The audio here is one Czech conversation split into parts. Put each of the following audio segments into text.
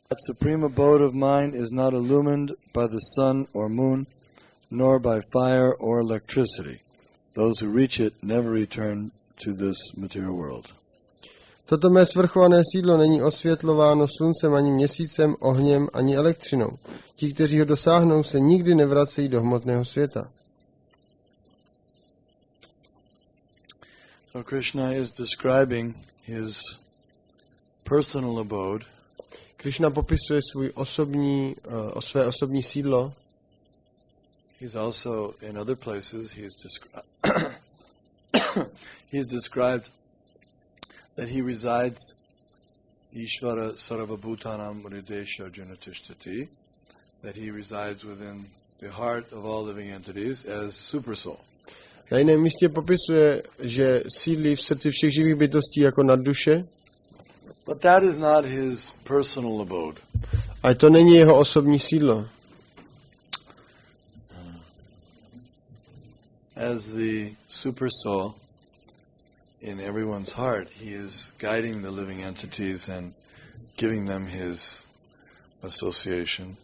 That supreme abode of mine is not illumined by the sun or moon, nor by fire or electricity. Those who reach it never return to this material world. Toto mé svrchované sídlo není osvětlováno sluncem, ani měsícem, ohněm, ani elektřinou. Ti, kteří ho dosáhnou, se nikdy nevracejí do hmotného světa. So Krishna is describing his personal abode. Krishna popisuje své osobní sídlo. He's also in other places he's described that he resides Ishvara Sarvabhutanam Hridesha Junatishtati, that he resides within the heart of all living entities as supersoul. Na jiném místě popisuje, že sídlí v srdci všech živých bytostí jako nadduše. But that is not his personal abode. A to není jeho osobní sídlo. As the supersoul in everyone's heart, he is guiding the living entities and giving them his association.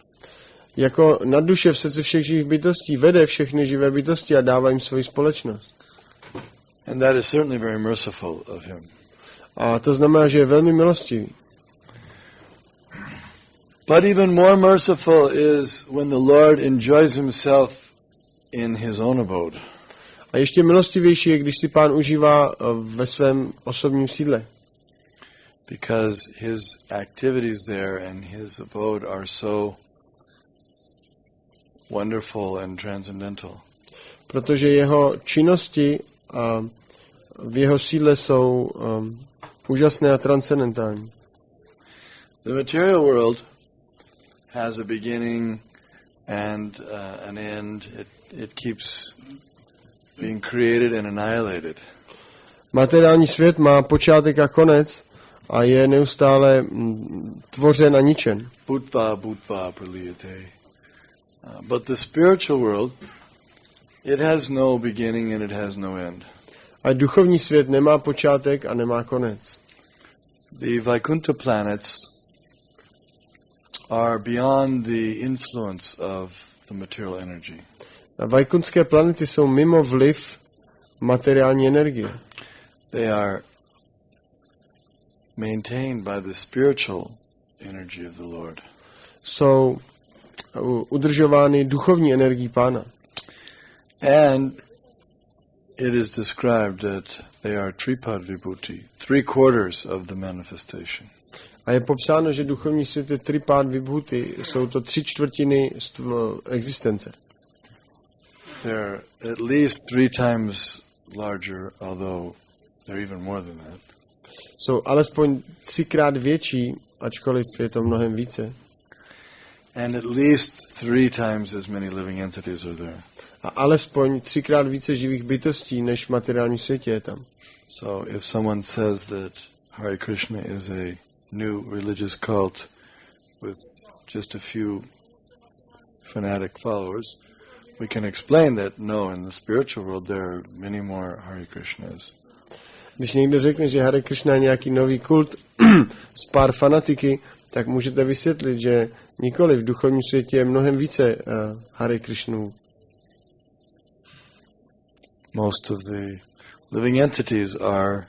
Jako nadduše v srdci všech živých bytostí vede všechny živé bytosti a dává jim svoji společnost. And that is certainly very merciful of him. A to znamená, že je velmi milostivý. But even more merciful is when the Lord enjoys himself in his own abode. A ještě milostivější je, když si Pán užívá ve svém osobním sídle. Because his activities there and his abode are so wonderful and transcendental. Protože jeho činnosti v jeho sídle jsou úžasné a transcendentální. The material world has a beginning and an end. It keeps being created and annihilated. Materiální svět má počátek a konec a je neustále tvořen a ničen. Bhutva praliyate. But the spiritual world, it has no beginning and it has no end. A duchovní svět nemá počátek a nemá konec. The Vaikuntha planets are beyond the influence of the material energy. A vajkuntské planety jsou mimo vliv materiální energie. They are maintained by the spiritual energy of the Lord. Jsou udržovány duchovní energií Pána. And it is described that they are tripad vibhuti, 3/4 of the manifestation. A je popsáno, že duchovní svět je tripad vibhuti, jsou to 3/4 existence. They're at least 3 times larger, although they're even more than that. Jsou alespoň 3krát větší, ačkoliv je to mnohem více. And at least 3 times as many living entities are there. A alespoň 3krát více živých bytostí, než v materiálním světě je tam. So if someone says that Hare Krishna is a new religious cult with just a few fanatic followers, we can explain that no, in the spiritual world there are many more Hare Krishnas. Když někdo řekne, že Hare Krishna je nějaký nový kult s pár fanatiky, tak můžete vysvětlit, že nikoli v duchovním světě je mnohem více Hare Krishnů. Most of the living entities are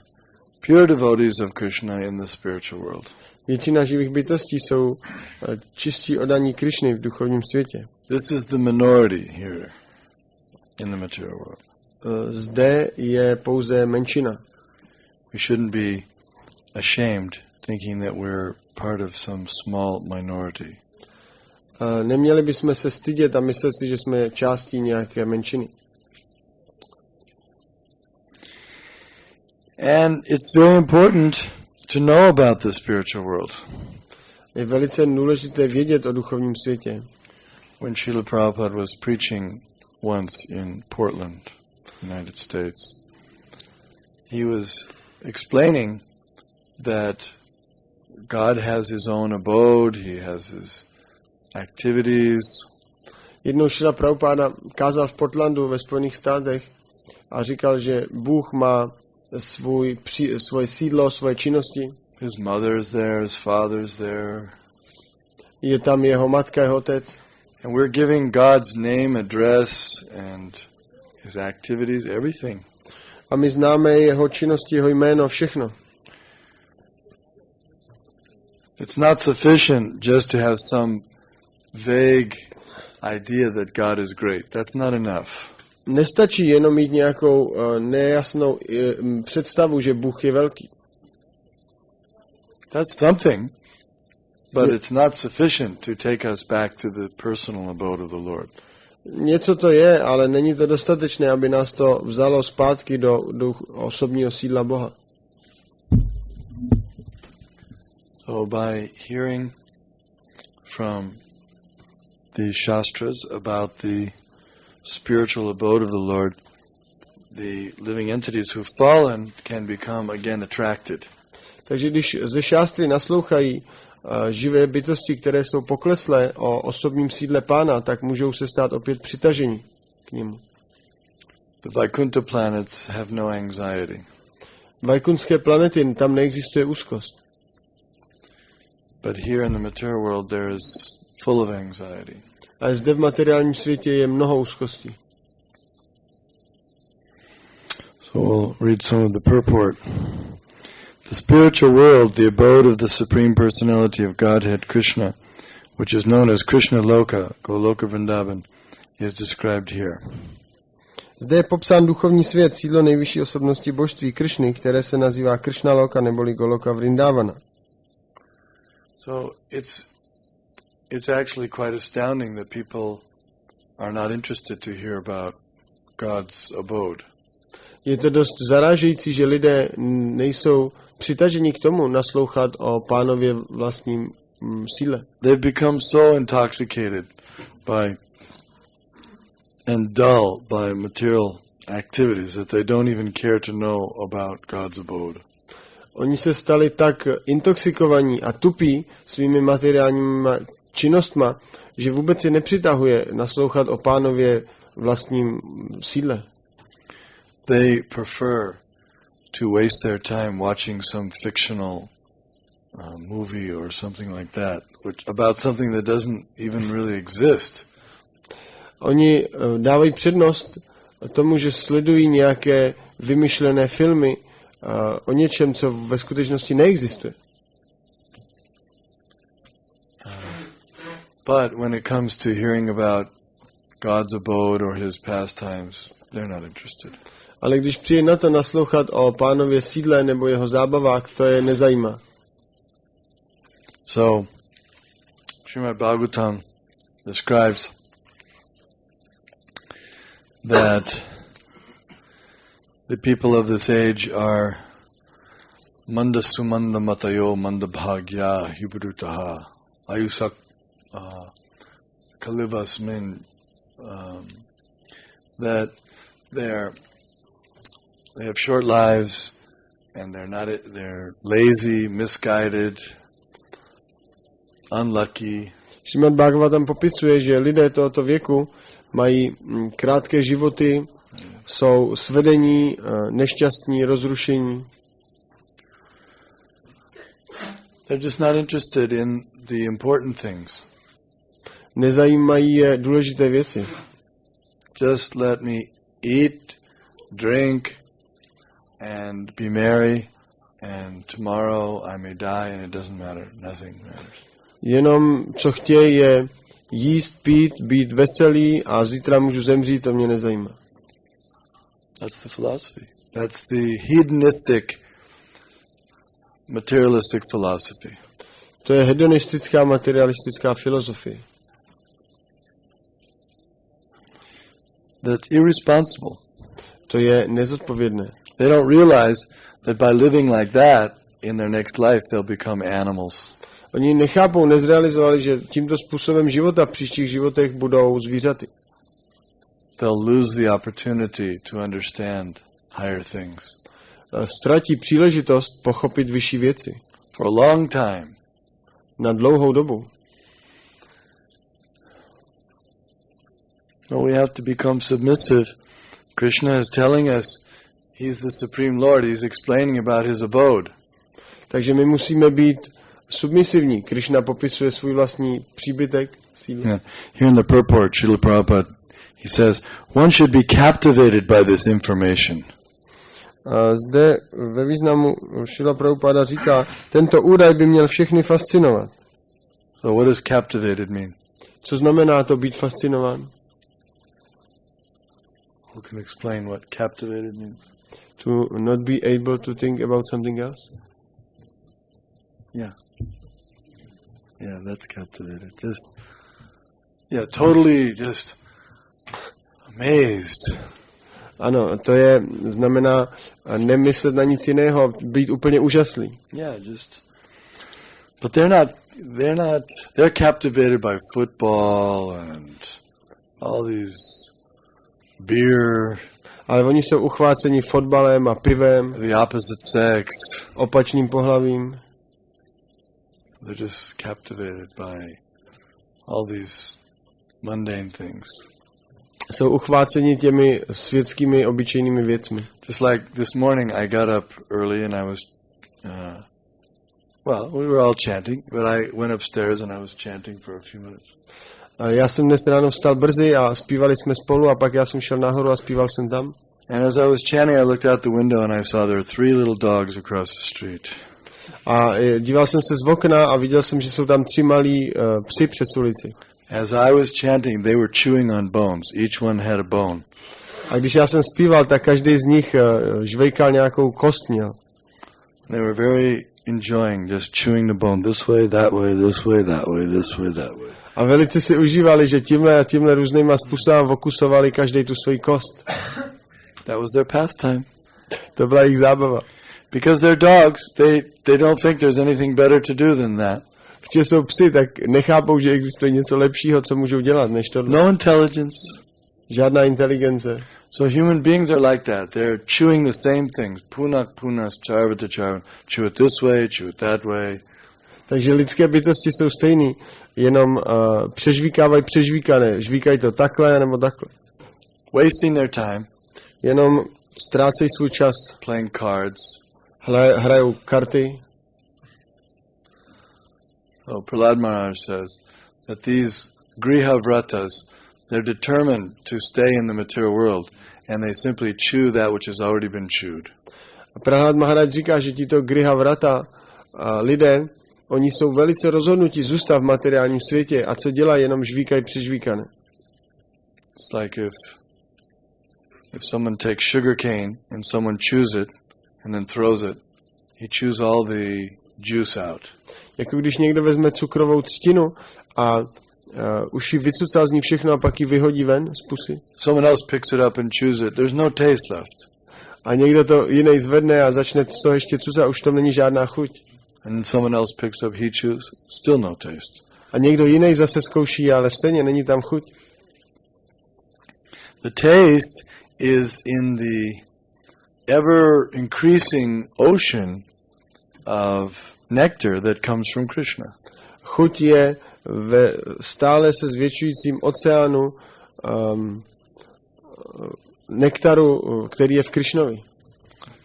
pure devotees of Krishna in the spiritual world. Většina živých bytostí jsou čistí oddaní Krishny v duchovním světě. This is the minority here in the material world. Zde je pouze menšina. We shouldn't be ashamed thinking that we're part of some small minority. Neměli bychom se stydět a myslet si, že jsme částí nějaké menšiny. And it's very important to know about the spiritual world. Je velice důležité vědět o duchovním světě. When Srila Prabhupada was preaching once in Portland, United States, he was explaining that God has his own abode, he has his activities. Jednou Srila Prabhupada kázal v Portlandu ve Spojených státech a říkal, že Bůh má svoje sídlo, svoje činnosti. His mother is there, his father is there. Je tam jeho matka, jeho otec. And we're giving God's name, address, and his activities, everything. A my známe jeho činnosti, jeho jméno, všechno. It's not sufficient just to have some vague idea that God is great. That's not enough. Nestačí jenom mít nějakou nejasnou představu, že Bůh je velký. That's something, but it's not sufficient to take us back to the personal abode of the Lord. Něco to je, ale není to dostatečné, aby nás to vzalo zpátky do osobního sídla Boha. So by hearing from the Shastras about the spiritual abode of the Lord, the living entities who've fallen can become again attracted. Takže když ze šástry naslouchají živé bytosti, které jsou pokleslé o osobním sídle Pána, tak můžou se stát opět přitaženi k němu. The Vaikuntha planets have no anxiety. Vajkunské planety, tam neexistuje úzkost. But here in the material world there is full of anxiety. Ale zde v materiálním světě je mnoho úzkostí. So we'll read some of the purport. The spiritual world, the abode of the Supreme Personality of Godhead Krishna, which is known as Krishna Loka, Goloka Vrindavan, is described here. Zde je popsán duchovní svět, sídlo nejvyšší osobnosti božství Krishny, které se nazývá Krishna Loka neboli Goloka Vrindavana. So it's actually quite astounding that people are not interested to hear about God's abode. Je to dost zarážející, že lidé nejsou přitaženi k tomu naslouchat o Pánově vlastním síle. They've become so intoxicated by and dull by material activities that they don't even care to know about God's abode. Oni se stali tak intoxikovaní a tupí svými materiálními činnostma, že vůbec je nepřitahuje naslouchat o Pánově vlastním síle. They prefer to waste their time watching some fictional movie or something like that, about something that doesn't even really exist. Oni dávají přednost tomu, že sledují nějaké vymyšlené filmy o něčem, co ve skutečnosti neexistuje. But when it comes to hearing about God's abode or his pastimes, they're not interested. Ale když přijde na to naslouchat o Pánově sídle nebo jeho zábavách, to je nezajímá. So, Srimad Bhagavatam describes that the people of this age are manda sumanda matayo manda bhagya hibudutaha ayusak kalivasmin, that they have short lives and they're lazy, misguided, unlucky. Srimad Bhagavatam popisuje, že lidé tohoto věku mají krátké životy, jsou svedení, nešťastní, rozrušení. They're just not interested in the important things. Nezajímají je důležité věci. Just let me eat, drink, and be merry, and tomorrow I may die and it doesn't matter. Nothing matters. Jenom co chtějí je jíst, pít, být veselý a zítra můžu zemřít, to mě nezajímá. That's the philosophy. That's the hedonistic, materialistic philosophy. To je hedonistická, materialistická filozofie. That's irresponsible. To je nezodpovědné. They don't realize that by living like that, in their next life they'll become animals. Oni nechápou, nezrealizovali, že tímto způsobem života v příštích životech budou zvířaty. They'll lose the opportunity to understand higher things. Ztratí příležitost pochopit vyšší věci. For a long time. Na dlouhou dobu. No, we have to become submissive. Krishna is telling us he's the Supreme Lord. He's explaining about his abode. Takže my musíme být submisivní. Krishna popisuje svůj vlastní příbytek síly. Yeah. Here in the purport, Srila Prabhupada, he says, one should be captivated by this information. A zde ve významu Srila Prabhupada říká, tento údaj by měl všechny fascinovat. So what does captivated mean? Co znamená to být fascinován? Who can explain what captivated means? To not be able to think about something else? Yeah. Yeah, that's captivated. Totally just amazed. Ano, to znamená nemyslet na nic jiného, být úplně úžaslý. Yeah, but they're captivated by football and all these beer. Ale oni jsou uchváceni fotbalem a pivem. The opposite sex. Opačným pohlavím. They're just captivated by all these mundane things. Jsou uchváceni těmi světskými obyčejnými věcmi. Just like this morning I got up early and I was we were all chanting, but I went upstairs and I was chanting for a few minutes. Já jsem dnes ráno vstal brzy a zpívali jsme spolu a pak já jsem šel nahoru a zpíval jsem tam. And as I was chanting, I looked out the window and I saw there were 3 little dogs across the street. A díval jsem se z okna a viděl jsem, že jsou tam 3 malí psi přes ulici. As I was chanting, they were chewing on bones. Each one had a bone. A když já jsem zpíval, tak každý z nich žvejkal nějakou kost měl. They were very enjoying just chewing the bone this way, that way, this way, that way, this way, that way. A velice si užívali, že tímhle a tímhle různýma způsobem okusovali každý tu svoji kost. That was their pastime. To byla jejich zábava. Because they're dogs, they don't think there's anything better to do than that. Protože jsou psy, tak nechápou, že existuje něco lepšího, co můžou dělat, než tohle. No intelligence. Žádná inteligence. So human beings are like that. They're chewing the same things. Punak, punas, charvata, charvata. Chew it this way, chew it that way. Takže lidské bytosti jsou stejný, jenom přežvíkávají přežvíkané. Žvíkají to takhle nebo takhle. Wasting their time. Jenom ztrácejí svůj čas. Playing cards. Hrajou karty. So Prahlad Maharaj says that these griha vratas, they're determined to stay in the material world and they simply chew that which has already been chewed. Prahlad Maharaj říká, že tito griha vrata lidé, oni jsou velice rozhodnutí zůstat v materiálním světě a co dělají, jenom žvíkají přežvíkané. It's like if someone takes sugar cane and someone chews it and then throws it, he chews all the juice out. Jako když někdo vezme cukrovou třtinu a už ji vycucá z ní všechno a pak ji vyhodí ven z pusy. Someone else picks it up and chews it. There's no taste left. A někdo to jiný zvedne a začne z toho ještě cucat, už tam není žádná chuť. And someone else picks up, he chews, still no taste. A někdo jiný zase zkouší, ale stejně není tam chuť. The taste is in the ever increasing ocean of nectar that comes from Krishna. Chuť je ve stále se zvětšujícím oceánu nektaru, který je v Krishnovi.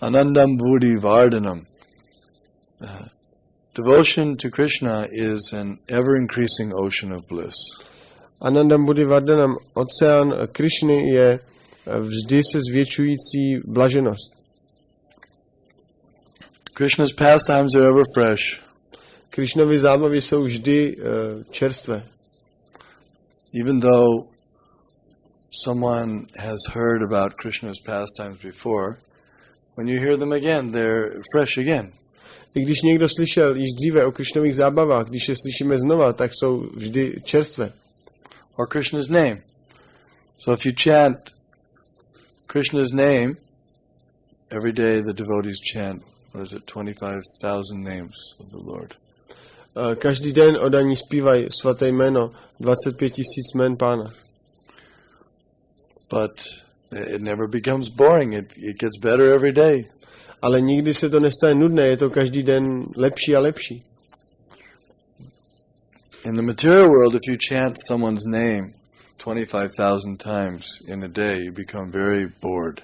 Anandam buddhi vardhanam. Devotion to Krishna is an ever increasing ocean of bliss. Anandam buddhi vardhanam, oceán Krishny je vždy se zvětšující blaženost. Krishna's pastimes are ever fresh. Krishnovy zábavy jsou vždy čerstvé. Even though someone has heard about Krishna's pastimes before, when you hear them again, they're fresh again. I když někdo slyšel již dříve o Krishnových zábavách, když je slyšíme znova, tak jsou vždy čerstvé. Or Krishna's name. So if you chant Krishna's name, every day the devotees chant, 25,000 names of the Lord. Každý den oddaní zpívají svaté jméno, 25 000 jmén Pána. But it never becomes boring. It gets better every day. Ale nikdy se to nestane nudné, je to každý den lepší a lepší. In the material world, if you chant someone's name 25,000 times in a day, you become very bored.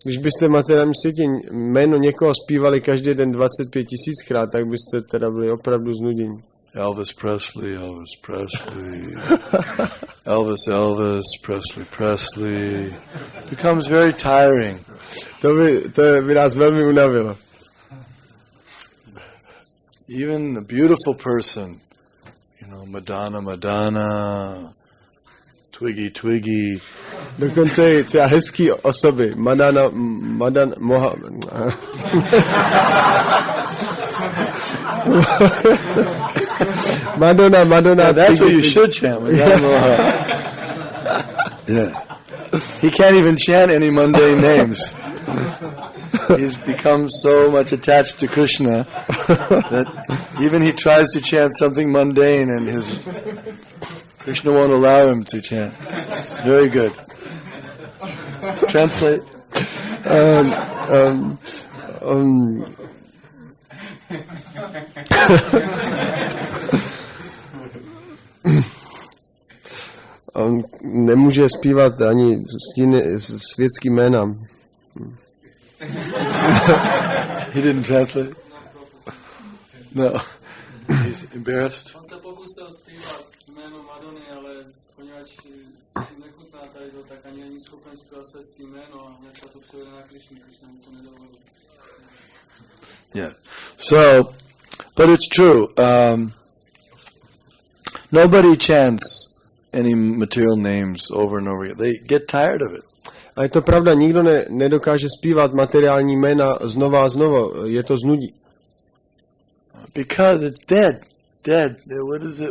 Když byste v materiálním světě jméno někoho zpívali každý den 25 000krát, tak byste teda byli opravdu znuděni. Elvis Presley, Elvis Presley, Elvis Presley. Becomes very tiring. To by nás velmi unavilo. Even a beautiful person, Madonna, Twiggy. Dokonce i třeba hezký osoby. Madonna. Yeah, that's what you should chant. Yeah. He can't even chant any mundane names. He's become so much attached to Krishna that even he tries to chant something mundane and Krishna won't allow him to chant. It's very good. Translate. On nemůže zpívat ani světský jména. He didn't translate? No. He's embarrassed? On se pokusil zpívat jméno Madony, ale poněvadž nechutná tady to, tak ani není schopen zpívat světský jméno a hned se to přivede na Krishnu, Krishna mu to nedovolí. Yeah. So, but it's true. Nobody chants any material names over and over again. They get tired of it. A je to pravda, nikdo nedokáže zpívat materiální jména znova a znova. Je to znudí. Because it's dead.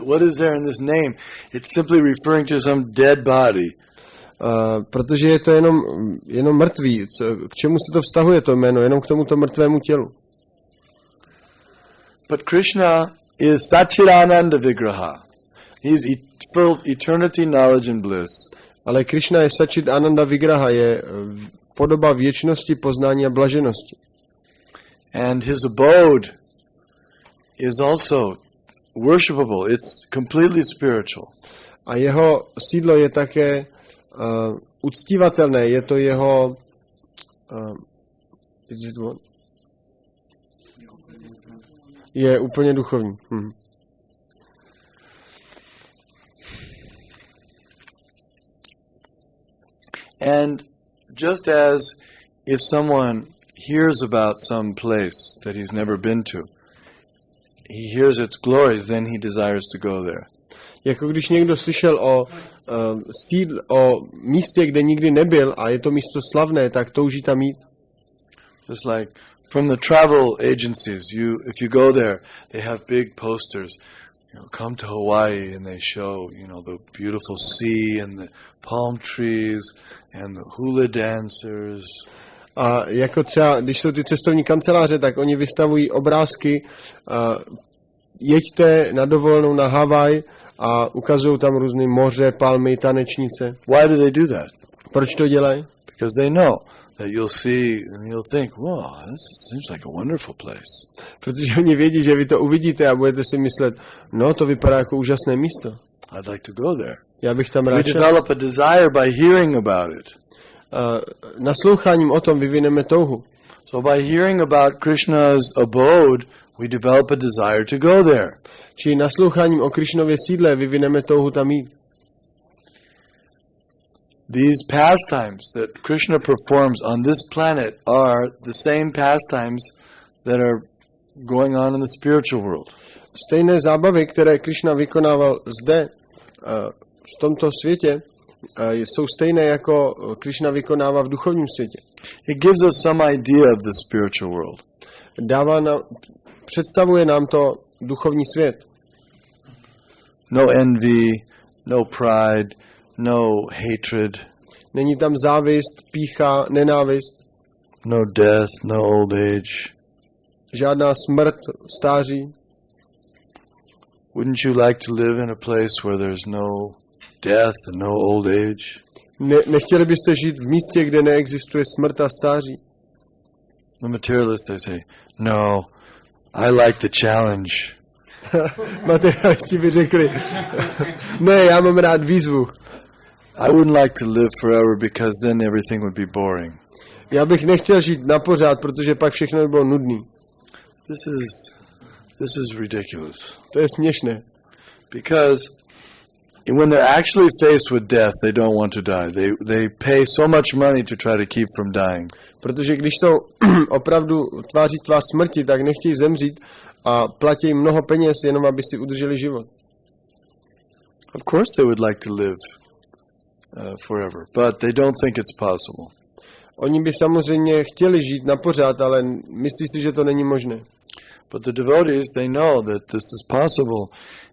What is there in this name? It's simply referring to some dead body. Protože je to jenom mrtvý. K čemu se to vztahuje to jméno? Jenom k tomuto mrtvému tělu. But Krishna is Satchidananda Vigraha. He is full eternity, knowledge and bliss. Ale Krishna je Satchit Ananda Vigraha, je podoba věčnosti, poznání a blaženosti. And his abode is also worshipable. It's completely spiritual. A jeho sídlo je také uctívatelné, je to jeho je úplně duchovní. And just as if someone hears about some place that he's never been to, he hears its glories, then he desires to go there. Jako když někdo slyšel o místě, kde nikdy nebyl a je to místo slavné, tak touží tam jít. Just like from the travel agencies, if you go there, they have big posters. Come to Hawaii, and they show, the beautiful sea and the palm trees and the hula dancers. A jako třeba, když jsou ty cestovní kanceláře, tak oni vystavují obrázky, jeďte na dovolenou na Havaj a ukazují tam různé moře, palmy, tanečnice. Why do they do that? Proč to dělají? Because they know that you'll see and you'll think, wow, this seems like a wonderful place. Protože oni vědí, že vy to uvidíte a budete si myslet, no, to vypadá jako úžasné místo. I'd like to go there. Já bych tam rád We develop a desire by hearing about it. Nasloucháním o tom vyvineme touhu. So by hearing about Krishna's abode, we develop a desire to go there. Či nasloucháním o Krishnově sídle vyvineme touhu tam jít. These pastimes that Krishna performs on this planet are the same pastimes that are going on in the spiritual world. Stejné zábavy, které Krishna vykonával zde, v tomto světě, jsou stejné, jako Krishna vykonává v duchovním světě. It gives us some idea of the spiritual world. Představuje nám to duchovní svět. No envy, no pride, no hatred. Není tam závist, pýcha, nenávist. No death, no old age. Žádná smrt, stáří. Wouldn't you like to live in a place where there's no death and no old age? Nechtěli byste žít v místě, kde neexistuje smrt a stáří? The materialists, they say, no, I like the challenge. Materialisti by řekli, ne, já mám rád výzvu. I wouldn't like to live forever because then everything would be boring. Já bych nechtěl žít na pořád, protože pak všechno by bylo nudný. This is ridiculous. To je směšné. Because when they're actually faced with death, they don't want to die. They pay so much money to try to keep from dying. Protože když jsou opravdu tváří tvář smrti, tak nechtějí zemřít a platí mnoho peněz jenom, aby si udrželi život. Of course they would like to live forever, but they don't think it's possible. Oni by samozřejmě chtěli žít na pořád, ale myslí si, že to není možné. But the devotees, they know that this is possible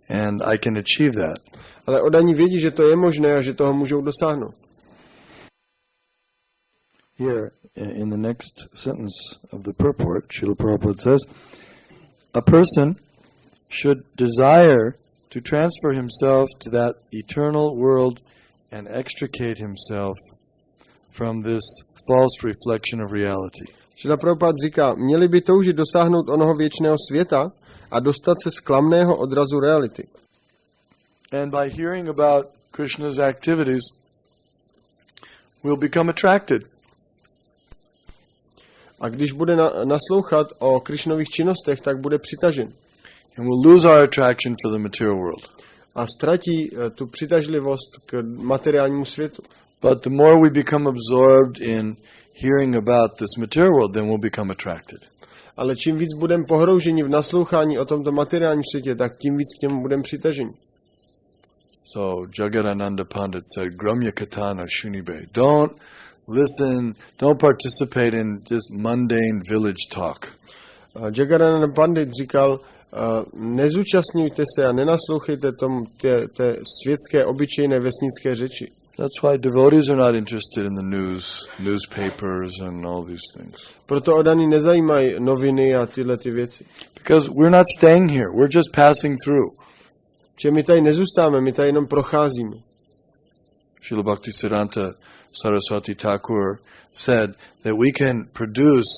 and I can achieve that. Ale oddaní vědí, že to je možné a že toho můžou dosáhnout. Here, in the next sentence of the purport, Srila Prabhupada says, a person should desire to transfer himself to that eternal world and extricate himself from this false reflection of reality. Srila Prabhupada říká, měli by toužit dosáhnout onoho věčného světa a dostat se z klamného odrazu reality. And by hearing about Krishna's activities, we'll become attracted. A když bude naslouchat o Krishnových činnostech, tak bude přitažen. And we'll lose our attraction for the material world. A ztratí tu přitažlivost k materiálnímu světu. But the more we become absorbed in hearing about this material world, then we'll become attracted. Ale čím víc budeme pohrouženi v naslouchání o tomto materiálním světě, tak tím víc k němu budeme přitaženi. So Jagadananda Pandit said, Gramya Katana Shunibe. Don't listen, don't participate in just mundane village talk. Jagadananda Pandit říkal, nezúčastňujte se a nenaslouchejte té světské obyčejné vesnické řeči. That's why devotees are not interested in the newspapers and all these things. Proto oddaní nezajímají noviny a tyhle ty věci. Because we're not staying here, we're just passing through. Že my tady nezůstáváme, my tady jenom procházíme. Srila Bhaktisiddhanta Saraswati Thakur said that we can produce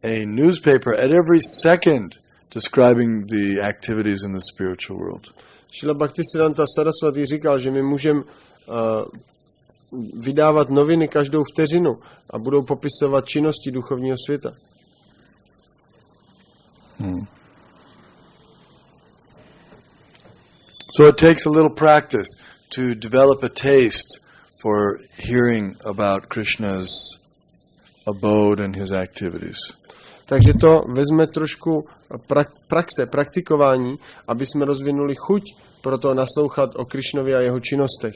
a newspaper at every second describing the activities in the spiritual world. Srila Bhaktisiddhanta Saraswati říkal, že my můžeme vydávat noviny každou vteřinu a budou popisovat činnosti duchovního světa. So it takes a little practice to develop a taste for hearing about Krishna's abode and his activities. Takže to vezme trošku praxe, praktikování, aby jsme rozvinuli chuť pro to naslouchat o Krishnovi a jeho činnostech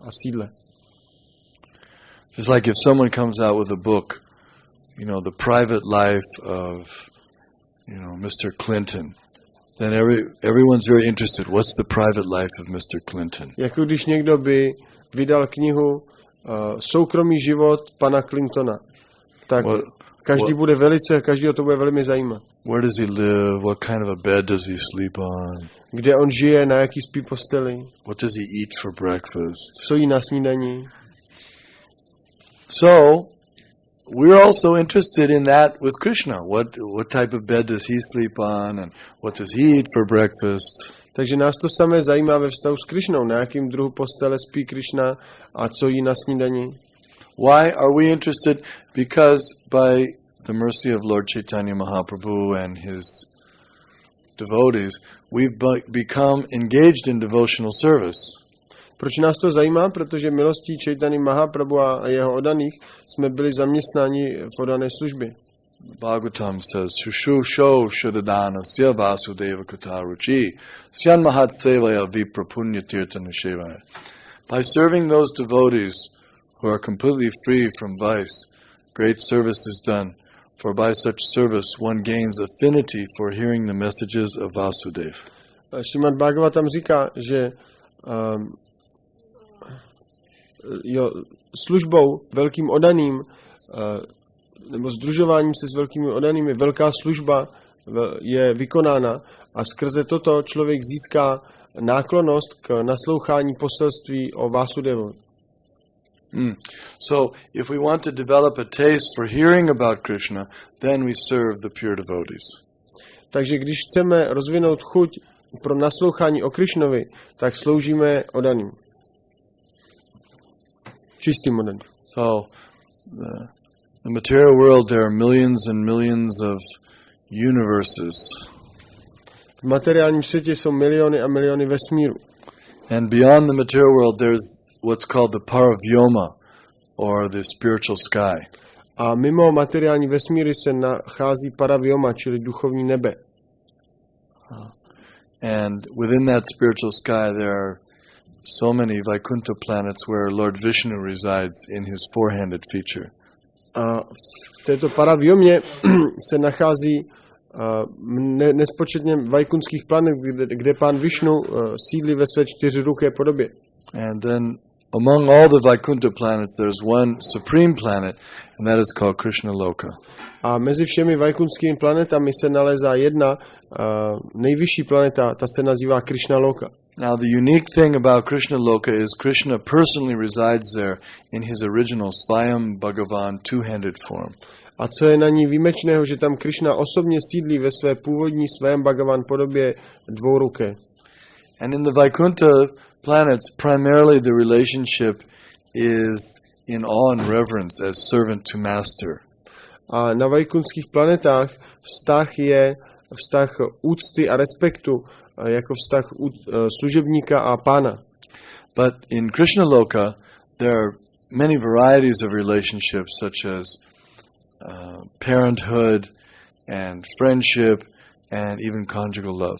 a sídle. Just like if someone comes out with a book, the private life of, Mr. Clinton, then everyone's very interested. What's the private life of Mr. Clinton? Jako když někdo by vydal knihu Soukromý život pana Clintona, tak každýho to bude velmi zajímat. Where does he live? What kind of a bed does he sleep on? Kde on žije, na jaký spí posteli? What does he eat for breakfast? Co jí na snídani? So, we're also interested in that with Krishna. What type of bed does he sleep on and what does he eat for breakfast? Takže nás to samé zajímá ve vztahu s Krishnou. Na jakým druhu postele spí Krishna a co jí na snídani? Why are we interested? Because by the mercy of Lord Chaitanya Mahaprabhu and his devotees, we've become engaged in devotional service. Proč nás to zajímá? Protože milostí Chaitanya Mahaprabhu a jeho oddaných jsme byli zaměstnáni v oddané službě. Bhagavatam says, Shushu Sho Shudadana Sya Vasudeva Kataruchi Syan Mahat Sevaya Viprapunya Tirtanashevaya. By serving those devotees who are completely free from vice, great service is done, for by such service one gains affinity for hearing the messages of Vasudeva. Srimad Bhagavatam říká, že službou velkým oddaným nebo sdružováním se s velkými oddanými velká služba je vykonána a skrze toto člověk získá náklonnost k naslouchání poselství o Vásudevovi. So, if we want to develop a taste for hearing about Krishna, then we serve the pure devotees. Takže když chceme rozvinout chuť pro naslouchání o Krishnovi, tak sloužíme oddaným. čistý modern. So, the material world, there are millions and millions of universes. V materiálním světě jsou miliony a miliony vesmíru. And beyond the material world, there's what's called the Paravyoma, or the spiritual sky. A mimo materiální vesmíry se nachází paravyoma, čili duchovní nebe. And within that spiritual sky, there are so many Vaikuntha planets where Lord Vishnu resides in his four-handed feature. A v této paravyomě se nachází nespočetně vajkunských planet, kde pán Višnu sídlí ve své čtyřiruké podobě. And then among all the Vaikuntha planets, there's one supreme planet, and that is called Krishna Loka. A mezi všemi vajkunskými planetami se nalézá jedna nejvyšší planeta, ta se nazývá Krishna Loka. Now the unique thing about Krishna Loka is Krishna personally resides there in his original Svayam Bhagavan two-handed form. A co je na ní výjimečného, že tam Krishna osobně sídlí ve své původní Svayam Bhagavan podobě dvouruké. And in the Vaikuntha planets, primarily the relationship is in awe and reverence as servant to master. A na vajkunských planetách vztah je vztah úcty a respektu, jako vztah služebníka a pána. But in Krishna Loka, there are many varieties of relationships, such as parenthood and friendship and even conjugal love.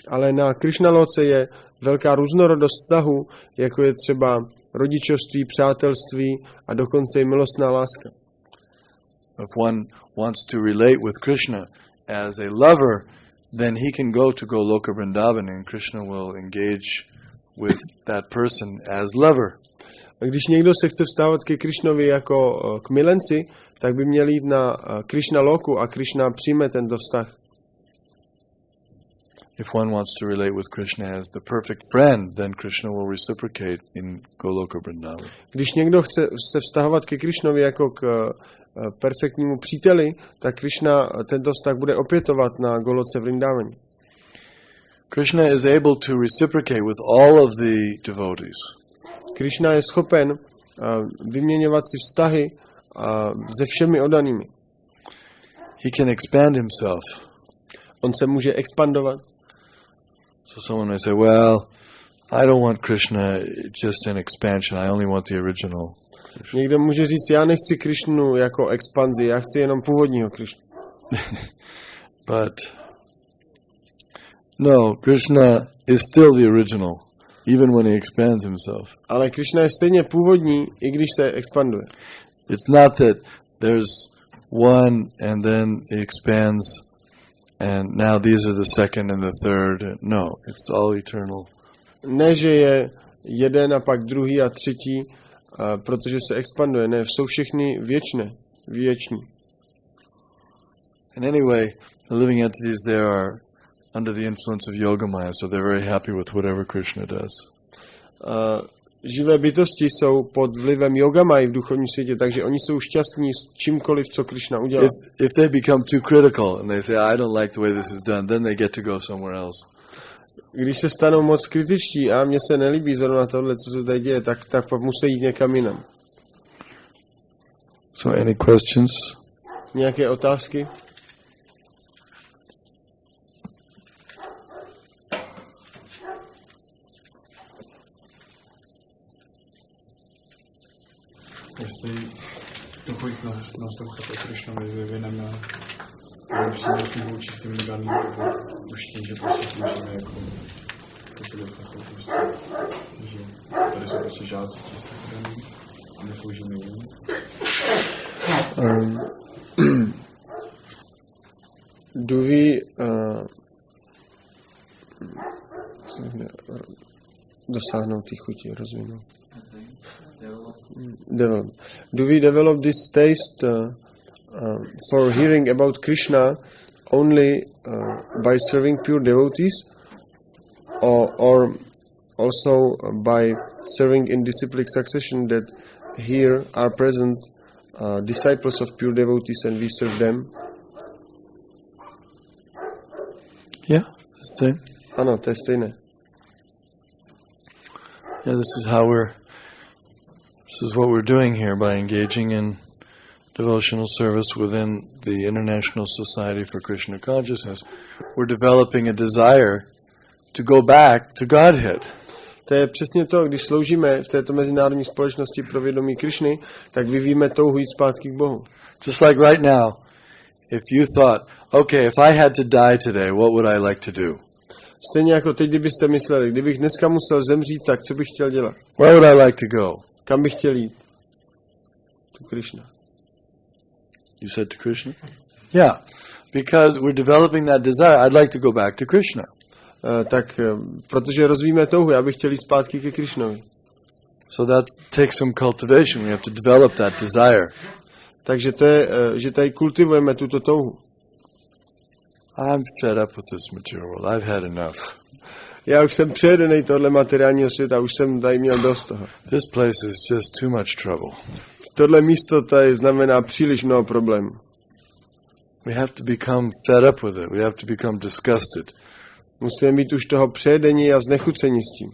Ale na Krishna Loce je velká různorodost vztahu, jako je třeba rodičovství, přátelství a dokonce i milostná láska. If one wants to relate with Krishna as a lover, then he can go to Goloka Vrindavan and Krishna will engage with that person as lover. A když někdo se chce vztahovat ke Krishnovi jako k milenci, tak by měl jít na Krishna Loku a Krishna přijme tento vztah. If one wants to relate with Krishna as the perfect friend, then Krishna will reciprocate in Goloka Vrindavan. Když někdo chce se vztahovat ke Krishnovi jako k perfektnímu příteli, tak Krishna tento vztah bude opětovat na Goloce Vrindavani. Krishna is able to reciprocate with all of the devotees. Krishna je schopen vyměňovat si vztahy se všemi oddanými. He can expand himself. On se může expandovat. So someone may say, well, I don't want Krishna just an expansion, I only want the original. Někdo může říct, já nechci Krishnu jako expanzi, já chci jenom původního Krishnu. But no, Krishna is still the original, even when he expands himself. Ale Krishna je stejně původní, i když se expanduje. It's not that there's one and then he expands and now these are the second and the third. No, it's all eternal. Ne, že je jeden a pak druhý a třetí, protože se expanduje. Ne, jsou všechny věční. And anyway, the living entities there are under the influence of Yogamaya, so they're very happy with whatever Krishna does. Živé bytosti jsou pod vlivem Yogamaya v duchovním světě, takže oni jsou šťastní s čímkoliv, co Krishna udělá. If they become too critical and they say, I don't like the way this is done, then they get to go somewhere else. Když se stanou moc kritičtí a mně se nelíbí zrovna tohle, co se tady děje, tak pak musí jít někam jinam. So any questions? Nějaké otázky? Jestli dokud naslouchat o Krishnovi zjevinem na přímětnímu čistým nedaným, už tím, že prostě slyšíme jako to se poslouchat, že tady jsou prostě žáci čistým nedaným a nesloužíme jim. Do we dosáhnout té chuti, rozvinout? Do we develop this taste for hearing about Krishna only by serving pure devotees, or also by serving in disciplic succession that here are present disciples of pure devotees and we serve them? Yeah, the same. Ano, to je stejné. Yeah, this is is what we're doing here by engaging in devotional service within the International Society for Krishna Consciousness. We're developing a desire to go back to Godhead. To je přesně to, když sloužíme v této mezinárodní společnosti pro vědomí Krišny, tak vyvíjíme touhu jít zpátky k Bohu. Just like right now, if you thought, okay, if I had to die today, what would I like to do? Stejně jako teď, kdybyste mysleli, kdybych dneska musel zemřít, tak co bych chtěl dělat? Where would I like to go? Kam bych chtěl jít? To Krishna. You said to Krishna? Yeah, because we're developing that desire. I'd like to go back to Krishna. Protože rozvíjíme touhu, já bych chtěl jít zpátky ke Krishnovi. So that takes some cultivation. We have to develop that desire. Takže to je, že tady kultivujeme tuto touhu. I'm fed up with this material world. I've had enough. Já už jsem přejedenej tohle materiálního světa, už jsem tady měl dost toho. This place is just too much trouble. Tohle místo tady znamená příliš mnoho problémů. We have to become fed up with it. We have to become disgusted. Musíme být už toho přejedení a znechucení s tím.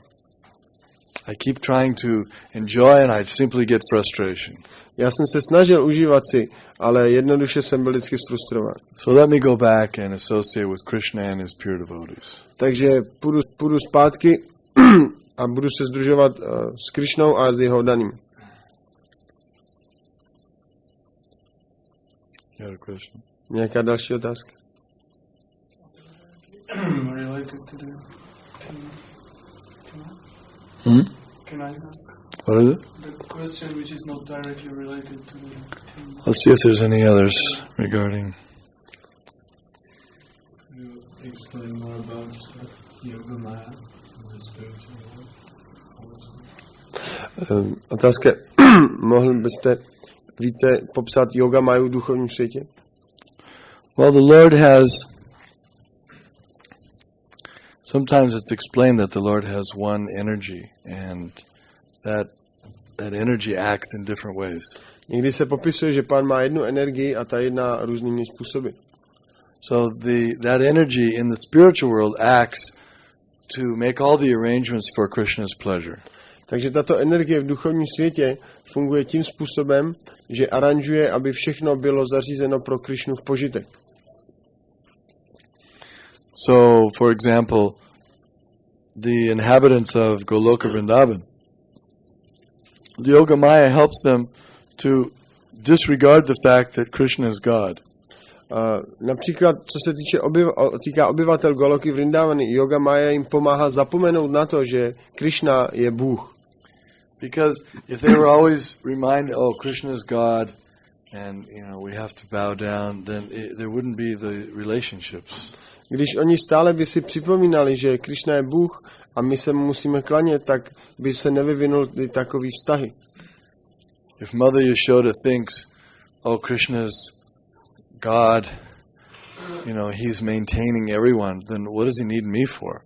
I keep trying to enjoy and I simply get frustration. Já jsem se snažil užívat si, ale jednoduše jsem byl vždycky zfrustrován. So let me go back and associate with Krishna and his pure devotees. Takže půjdu zpátky a budu se sdružovat s Krishnou a s jeho daným. Nějaká další otázka? Related to the Can I ask? What is it? The question which is not directly related to the theme. Let's see if there's any others regarding. Can you explain more about Yoga Maya and the spiritual world? Otázka, mohl byste více popsat Yoga Mayu v duchovním světě? Well, the Lord has. Sometimes it's explained that the Lord has one energy, and that energy acts in different ways. Někdy se popisuje, že Pán má jednu energii a ta jedná různými způsoby. So that energy in the spiritual world acts to make all the arrangements for Krishna's pleasure. Takže tato energie v duchovním světě funguje tím způsobem, že aranžuje, aby všechno bylo zařízeno pro Krishnu v požitek. So, for example, the inhabitants of Goloka Vrindavan, the Yoga Maya helps them to disregard the fact that Krishna is God. Například, co se týká obyvatel Goloky Vrindavany, Yoga Maya jim pomáhá zapomenout na to, že Krishna je Bůh. Because if they were always reminded, oh, Krishna is God, and we have to bow down, then there wouldn't be the relationships. Když oni stále by si připomínali, že Krishna je Bůh a my se mu musíme klanět, tak by se nevyvinuly takový vztahy. If Mother Yashoda thinks, oh, Krishna is God, he's maintaining everyone, then what does he need me for?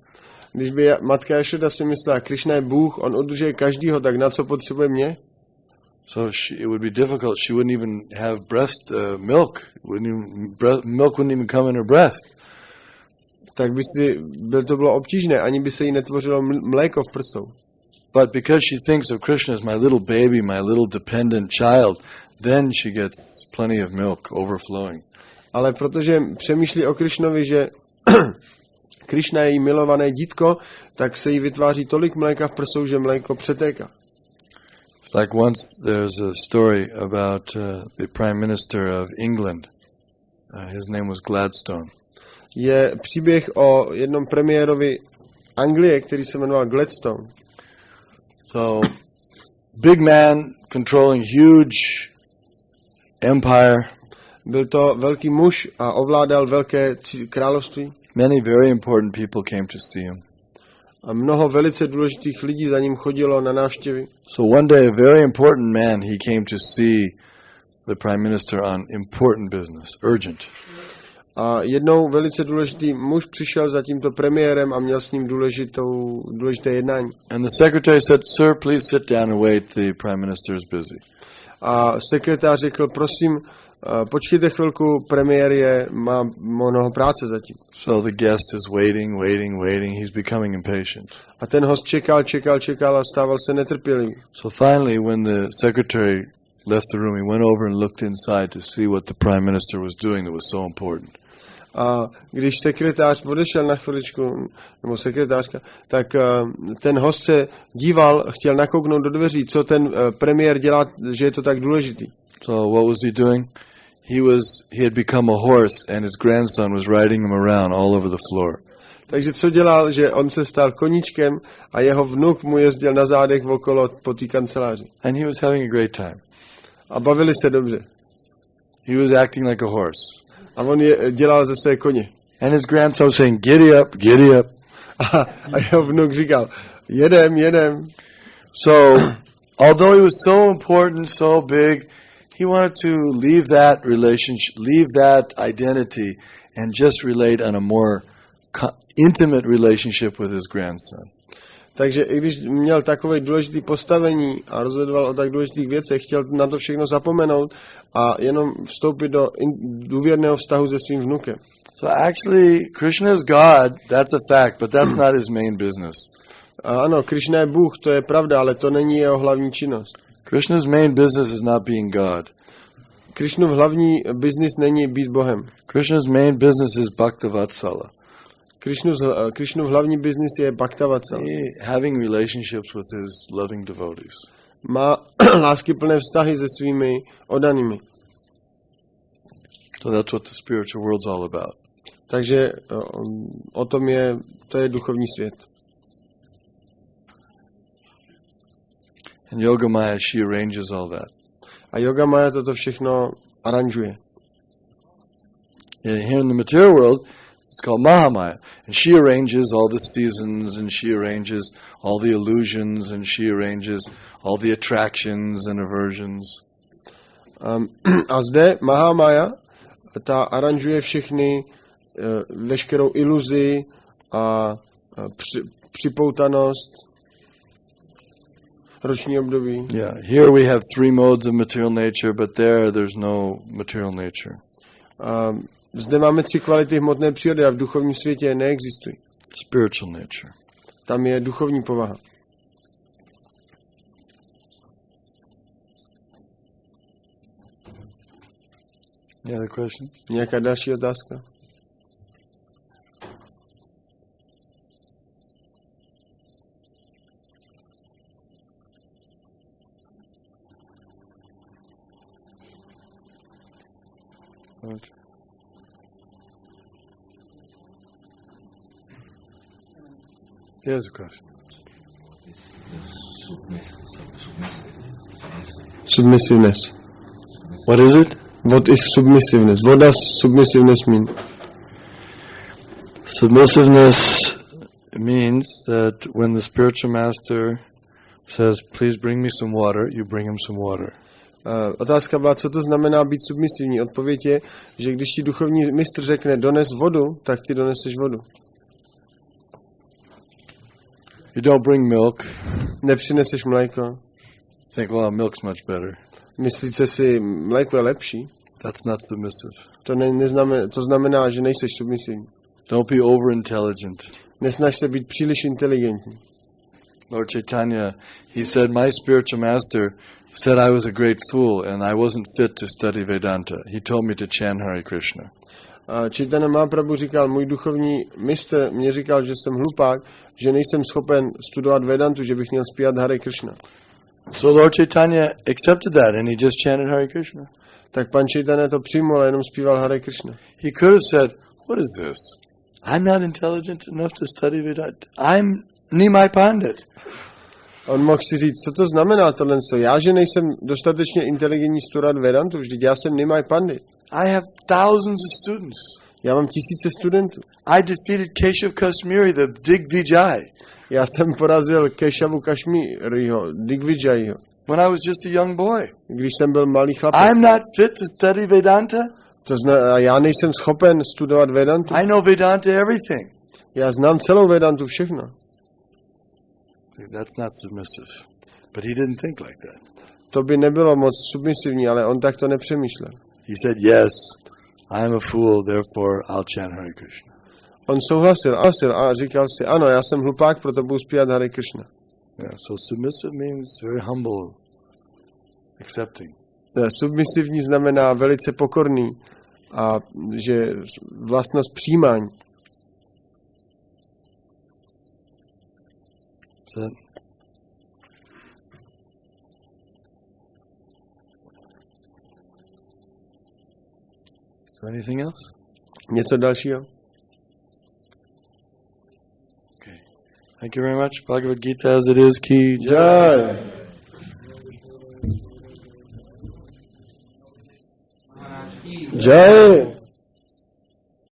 Když by matka Yashoda si myslela, Krishna je Bůh, on udržuje každýho, tak na co potřebuje mě? So it would be difficult. She wouldn't even have breast milk. Milk wouldn't even come in her breast. Tak by to bylo obtížné, ani by se jí netvořilo mléko v prsou. But because she thinks of Krishna as my little baby, my little dependent child, then she gets plenty of milk overflowing. Ale protože přemýšlí o Krishnovi, že Krishna je jí milované dítko, tak se jí vytváří tolik mléka v prsou, že mléko přetéká. It's like once there's a story about the Prime Minister of England. His name was Gladstone. Je příběh o jednom premiérovi Anglie, který se jmenoval Gladstone. So, big man controlling huge empire. Byl to velký muž a ovládal velké království. Many very important people came to see him. A mnoho velice důležitých lidí za ním chodilo na návštěvy. So one day a very important man, he came to see the prime minister on important business, urgent. A jednou velice důležitý muž přišel za tímto premiérem a měl s ním důležité jednání. And the secretary said, "Sir, please sit down and wait. The prime minister is busy." A sekretář řekl, prosím, počkejte chvilku, premiér má mnoho práce zatím. So the guest is waiting. He's becoming impatient. A ten host čekal a stával se netrpělivý. So finally, when the secretary left the room, he went over and looked inside to see what the prime minister was doing that was so important. A když sekretář odešel na chviličku, nebo sekretářka, tak ten host se díval, chtěl nakouknout do dveří, co ten premiér dělá, že je to tak důležitý. So what was he doing? He had become a horse and his grandson was riding him around all over the floor. Takže co dělal, že on se stal koníčkem a jeho vnuk mu jezdil na zádech okolo po té kanceláři. And he was having a great time. A bavili se dobře. He was acting like a horse. A on dělal zase koně. And his grandson was saying, giddy up. A jeho vnuk říkal, jedem. So, although he was so important, so big, he wanted to leave that relationship, leave that identity, and just relate on a more intimate relationship with his grandson. Takže i když měl takové důležité postavení a rozhodoval o tak důležitých věcech, chtěl na to všechno zapomenout a jenom vstoupit do důvěrného vztahu se svým vnukem. So actually, Krishna is God, that's a fact, but that's not his main business. A ano, Krishna je Bůh, to je pravda, ale to není jeho hlavní činnost. Krishna's main business is not being God. Krishnův hlavní biznis není být Bohem. Krishna's main business is Bhaktavatsala. Krishnův hlavní biznis je Bhaktavatsala. Having relationships with his loving devotees. Má láskyplné vztahy se svými oddanými. So that's what the spiritual world's all about. Takže o tom to je duchovní svět. And Yoga Maya, she arranges all that. A Yoga Maya toto všechno aranžuje. And here in the material world, it's called Mahamaya. And she arranges all the seasons, and she arranges all the illusions, and she arranges all the attractions and aversions. A zde Mahamaya, ta aranžuje veškerou iluzi a připoutanost, roční období. Yeah, here we have three modes of material nature, but there's no material nature. Zde máme 3 kvality hmotné přírody a v duchovním světě neexistují. Spiritual nature. Tam je duchovní povaha. Any other questions? Nějaká další otázka? Okay. Here's a question. Submissiveness. What is it? What is submissiveness? What does submissiveness mean? Submissiveness means that when the spiritual master says, please bring me some water, you bring him some water. Otázka byla, co to znamená být submisivní. Odpověď je, že když ti duchovní mistr řekne dones vodu, tak ty doneseš vodu. You don't bring milk. Nepřineseš mléko. Think, well, milk's much better. Myslíte si, mléko je lepší? That's not submissive. To znamená, že nejseš submisivní. Don't be over-intelligent. Nesnaž se být příliš inteligentní. Lord Chaitanya, he said, my spiritual master said I was a great fool and I wasn't fit to study Vedanta. He told me to chant Hare Krishna. Chaitanya Mahaprabhu říkal, můj duchovní mistr mě říkal, že jsem hlupák, že nejsem schopen studovat Vedantu, že bych měl zpívat Hare Krishna. So Lord Chaitanya accepted that and he just chanted Hare Krishna. Tak pan Chaitanya to přijmul a jenom zpíval Hare Krishna. He could have said, what is this? I'm not intelligent enough to study Vedanta. I'm Nimai Pandit. On mohl si říct, co to znamená tohle? Já, že nejsem dostatečně inteligentní studovat Vedantu, vždyť já jsem Nimai Pandit. I have thousands of students. Já mám tisíce studentů. I defeated Keshav Kashmiri, the Digvijay. Já jsem porazil Keshavu Kashmiriho, Digvijayiho. When I was just a young boy. Když jsem byl malý chlapec. I'm not fit to study Vedanta. To znamená, já nejsem schopen studovat Vedantu. I know Vedanta everything. Já znám celou Vedantu, všechno. That's not submissive. But he didn't think like that. To by nebylo moc submisivní, ale on takto nepřemýšlel. He said, yes, I am a fool, therefore I'll chant Hare Krishna. On souhlasil a říkal si, ano, já jsem hlupák, proto budu zpívat Hare Krishna. Yeah, so submissive means very humble, accepting. Submisivní znamená velice pokorný a že vlastnost přijímání. So anything else? Něco dalšího? Okay. Thank you very much. Bhagavad Gita as it is, ki Jai. Jai.